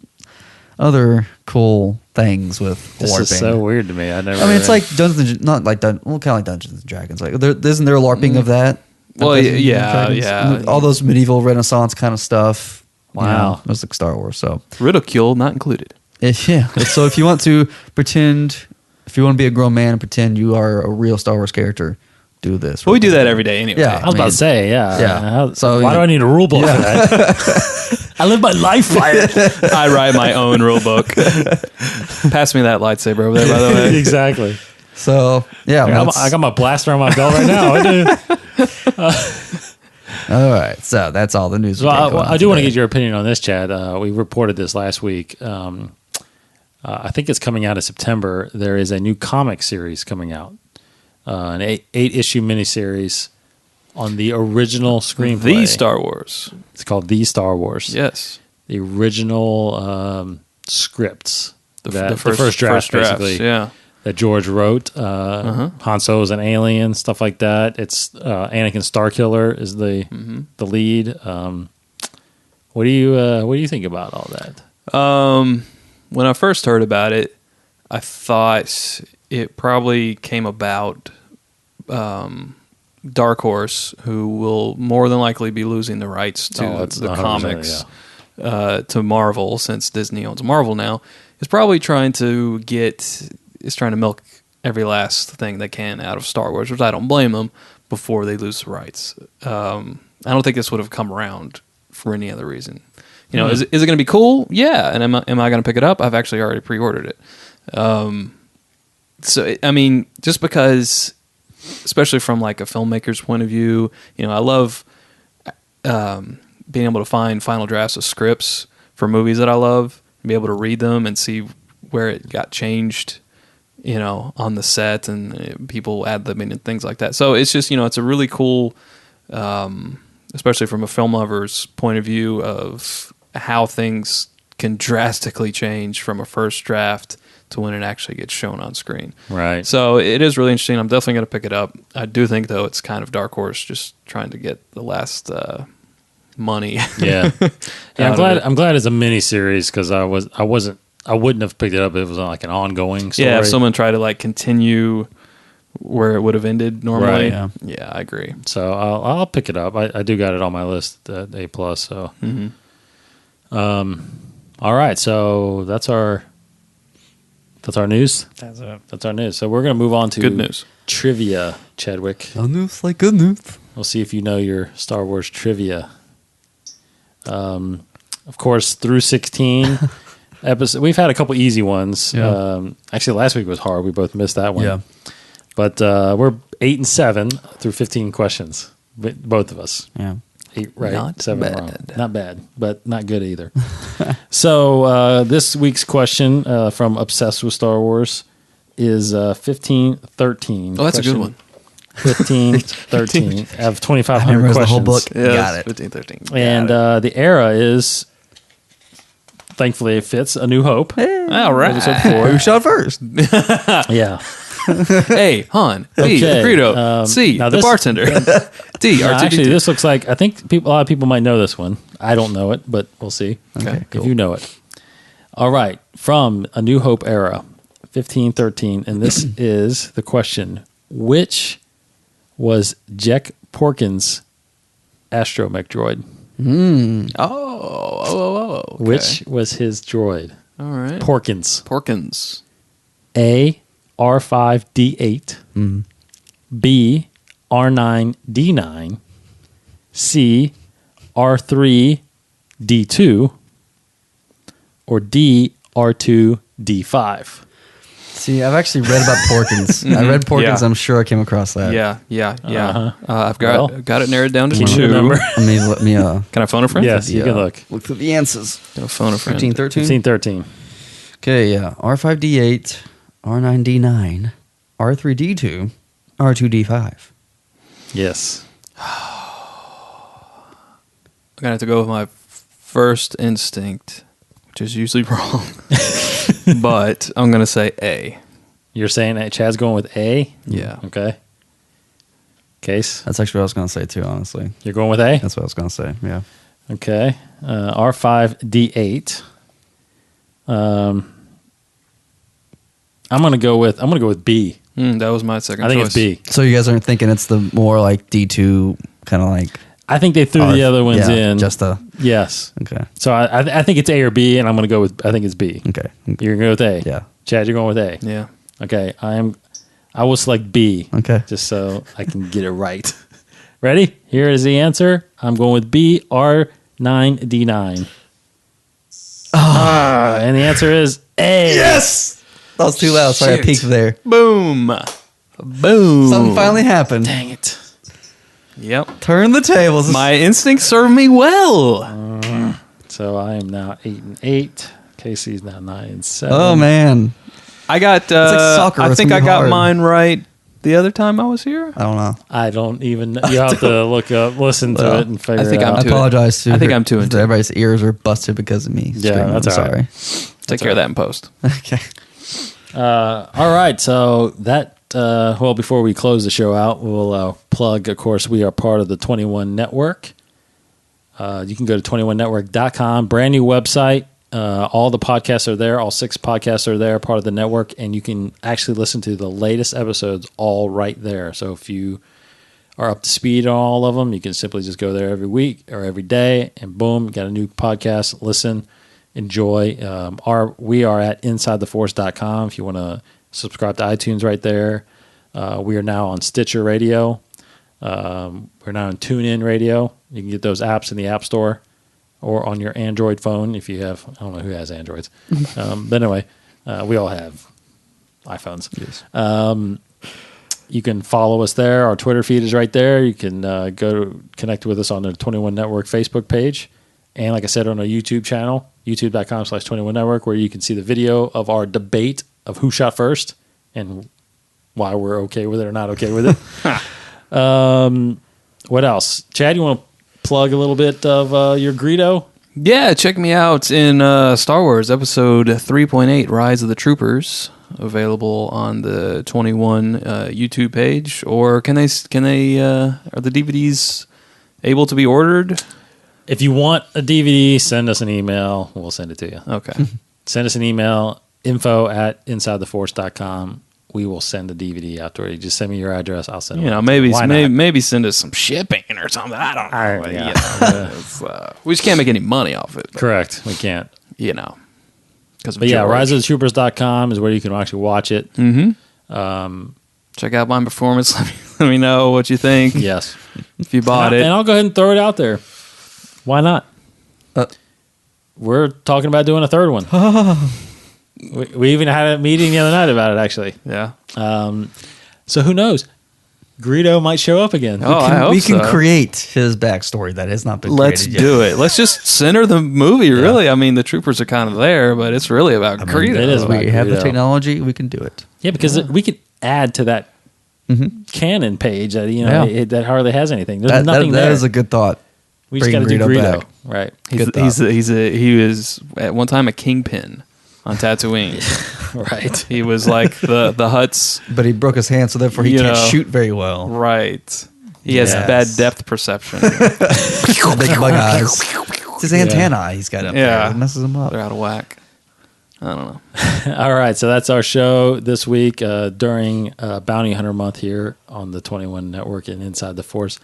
other cool things with This LARPing. is so weird to me. I mean, it's like Dungeons, not like kind of like Dungeons and Dragons. Like, isn't there a LARPing of that? Well, Dungeons and yeah, Dragons? yeah. All those medieval Renaissance kind of stuff. Wow. It was like Star Wars. So Ridicule not included. so if you want to pretend, if you want to be a grown man and pretend you are a real Star Wars character, do this. Well, we do that every day anyway. Yeah. I was about to say, Yeah. So why do I need a rule book for that? I live my life by it. I write my own rule book. Pass me that lightsaber over there, by the way. Exactly. So yeah, I got my blaster on my belt right now. I do. all right. So that's all the news. So I do want to get your opinion on this, Chad. We reported this last week. I think it's coming out in September. There is a new comic series coming out, an 8-issue miniseries on the original screenplay. The Star Wars. It's called The Star Wars. Yes. The original scripts. The first draft, basically. Yeah. That George wrote. Han Solo's an alien, stuff like that. It's Anakin Starkiller is the lead. What do you think about all that? When I first heard about it, I thought it probably came about Dark Horse, who will more than likely be losing the rights to the comics to Marvel, since Disney owns Marvel now, is probably trying to milk every last thing they can out of Star Wars, which I don't blame them, before they lose the rights. I don't think this would have come around for any other reason. You know, is it going to be cool? Yeah. And am I going to pick it up? I've actually already pre-ordered it. So, I mean, just because, especially from like a filmmaker's point of view, you know, I love being able to find final drafts of scripts for movies that I love, and be able to read them and see where it got changed, you know, on the set, and people add them in and things like that. So it's just, you know, it's a really cool, especially from a film lover's point of view, of how things can drastically change from a first draft to when it actually gets shown on screen. Right. So it is really interesting. I'm definitely going to pick it up. I do think, though, it's kind of Dark Horse just trying to get the last money. Yeah. I'm glad it's a mini series, because I wouldn't have picked it up if it was like an ongoing story. Yeah, if someone tried to like continue where it would have ended normally. Right. Yeah, I agree. So I'll pick it up. I do got it on my list at A+. So, all right. So that's our news. That's our news. So we're going to move on to Good news. Trivia, Chadwick. No news like good news. We'll see if you know your Star Wars trivia. Of course, through 16 episodes, we've had a couple easy ones. Yeah. Actually, last week was hard. We both missed that one. Yeah. But we're 8 and 7 through 15 questions, both of us. Yeah. 8 right, Not 7 bad. wrong. Not bad, but not good either. So this week's question from Obsessed with Star Wars is 1513. Oh, that's a good one. 1513. I have 2,500 Memorize questions. the whole book. Yeah, Got it. 15, 13. And the era is, thankfully, it fits A New Hope. All right. Episode 4. Who shot first? Yeah. A, Han. B, Okay, Greedo. C, now the this- bartender. D, Now, R2D2. actually, this looks like, I think a lot of people might know this one. I don't know it, but we'll see Okay, if you know it. All right. From A New Hope era, 1513. And this is the question. Which was Chad Perkins' astromech droid? Okay. Which was his droid? All right. Porkins. Porkins. A, R5D8. B, R9D9. C, R3D2. Or D, R2D5. See, I've actually read about Porkins. I read Porkins. Yeah. I'm sure I came across that. Yeah. Uh-huh. I've got it narrowed down to Can you two. remember? Let me Can I phone a friend? Yes, you can look. look through the answers. Go phone a friend. 1513. 1513. Okay, yeah. R5D8, R9D9, R3D2, R2D5. Yes. I'm gonna have to go with my first instinct, which is usually wrong. But I'm gonna say A. You're saying that Chad's going with A? Yeah. Okay. Case? That's actually what I was going to say too, honestly. You're going with A? That's what I was going to say, yeah. Okay. R5D8. I'm gonna go with B. That was my second choice. I think it's B. So you guys aren't thinking it's the more like D2 kind of like... I think they threw the other ones in. Just a... Yes. Okay. So I think it's A or B, and I'm going to go with, I think it's B. Okay. You're going to go with A? Yeah. Chad, you're going with A? Yeah. Okay. I will select B. Okay. Just so I can get it right. Ready? Here is the answer. I'm going with B, R9D9. And the answer is A. Yes! That was too loud. Sorry, I Shoot. peeked there. Boom. Something finally happened. Dang it. Yep. Turn the tables. My instincts served me well. So I am now 8-8. Casey's now 9-7. Oh, man. I got. like soccer. I It's think gonna I be got hard. mine right the other time I was here. I don't know. I don't even know. You have to listen to it and figure I think it I'm out. I apologize to I think I'm 2 and 2. Everybody's ears are busted because of me. Yeah, screaming. that's I'm all right. sorry. Take care of that in post. Okay. All right, so that before we close the show out, we'll plug. Of course, we are part of the 21 Network. You can go to 21network.com, brand new website. All the podcasts are there. All 6 podcasts are there, part of the network, and you can actually listen to the latest episodes all right there. So if you are up to speed on all of them, you can simply just go there every week or every day, and boom, you got a new podcast. Listen. Enjoy. We are at InsideTheForce.com if you want to subscribe to iTunes right there. We are now on Stitcher Radio. We're now on TuneIn Radio. You can get those apps in the App Store or on your Android phone if you have. I don't know who has Androids. But anyway, we all have iPhones. Yes. You can follow us there. Our Twitter feed is right there. You can go connect with us on the 21 Network Facebook page. And like I said, on our YouTube channel, youtube.com/21network, where you can see the video of our debate of who shot first and why we're okay with it or not okay with it. What else? Chad, you want to plug a little bit of your Greedo? Yeah, check me out in Star Wars Episode 3.8, Rise of the Troopers, available on the 21 YouTube page. Or can they? Are the DVDs able to be ordered? If you want a DVD, send us an email. We'll send it to you. Okay. Send us an email, info@insidetheforce.com. We will send the DVD out to you. Just send me your address. I'll send it. Maybe send us some shipping or something. I don't know. Yeah. We just can't make any money off it. But, Correct. We can't. Because But yeah, riseofthetroopers.com is where you can actually watch it. Mm-hmm. Check out my performance. Let me know what you think. Yes. If you bought it. And I'll go ahead and throw it out there. Why not? We're talking about doing a third one. we even had a meeting the other night about it, actually. Yeah. So who knows? Greedo might show up again. Oh, I hope we can so. create his backstory that has not been Let's created do it. Let's just center the movie, really. I mean, the troopers are kind of there, but it's really about Greedo. it is yet. We about have the Greedo. technology. We can do it. Yeah, because we could add to that canon page that that hardly has anything. There's nothing there. That is a good thought. We just got to do Greedo Greedo. back. Right. He was at one time a kingpin on Tatooine. Right. He was like the Hutt's. But he broke his hand, so therefore he can't shoot very well. Right. He has bad depth perception. Big bug eyes. It's his antennae he's got up there. It messes him up. They're out of whack. I don't know. All right. So that's our show this week during Bounty Hunter Month here on the 21 Network and Inside the Force.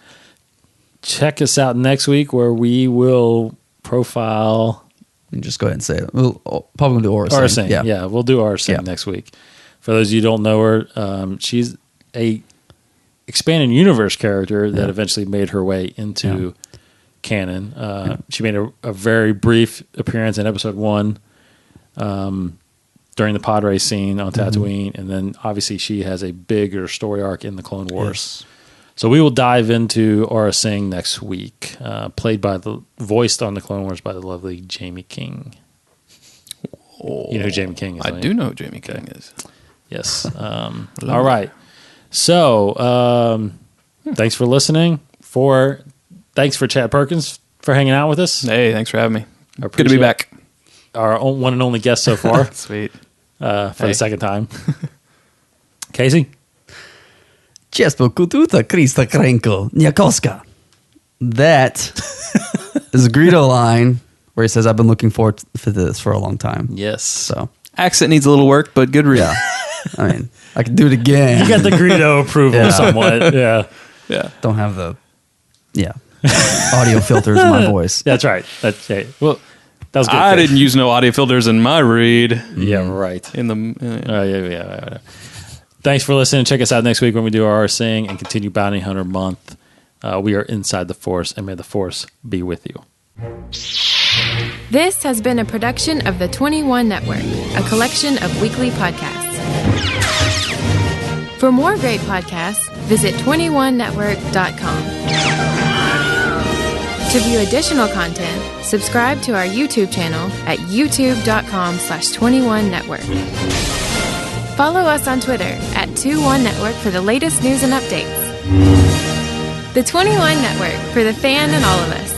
Check us out next week where we will profile. And just go ahead and say it. We'll probably do Aura Singh. Yeah, we'll do Aura Singh next week. For those of you who don't know her, she's a expanded universe character that eventually made her way into canon. She made a very brief appearance in episode 1 during the pod race scene on Tatooine, and then obviously she has a bigger story arc in the Clone Wars. Yes. So we will dive into Aura Singh next week, voiced on the Clone Wars by the lovely Jamie King. You know who Jamie King is? I do know who Jamie King is. Yes. All right. So thanks for listening. Thanks for Chad Perkins for hanging out with us. Hey, thanks for having me. I Good to be appreciate back. Our one and only guest so far Sweet. for the second time. Casey? Ciespo kututa Krista Krenko Nyakoska. That is a Greedo line where he says, I've been looking forward for this for a long time. Yes. So, Accent needs a little work, but good read. yeah. I mean, I could do it again. You got the Greedo approval somewhat. Yeah. Yeah. Don't have the, audio filters in my voice. That's right. That's right. Well, that was good. I didn't use no audio filters in my read. Yeah, right. In the Yeah. Thanks for listening. Check us out next week when we do our Sing and continue Bounty Hunter Month. We are inside the Force, and may the Force be with you. This has been a production of the 21 Network, a collection of weekly podcasts. For more great podcasts, visit 21network.com. To view additional content, subscribe to our YouTube channel at youtube.com/21network. Follow us on Twitter at 21network for the latest news and updates. The 21 Network, for the fan and all of us.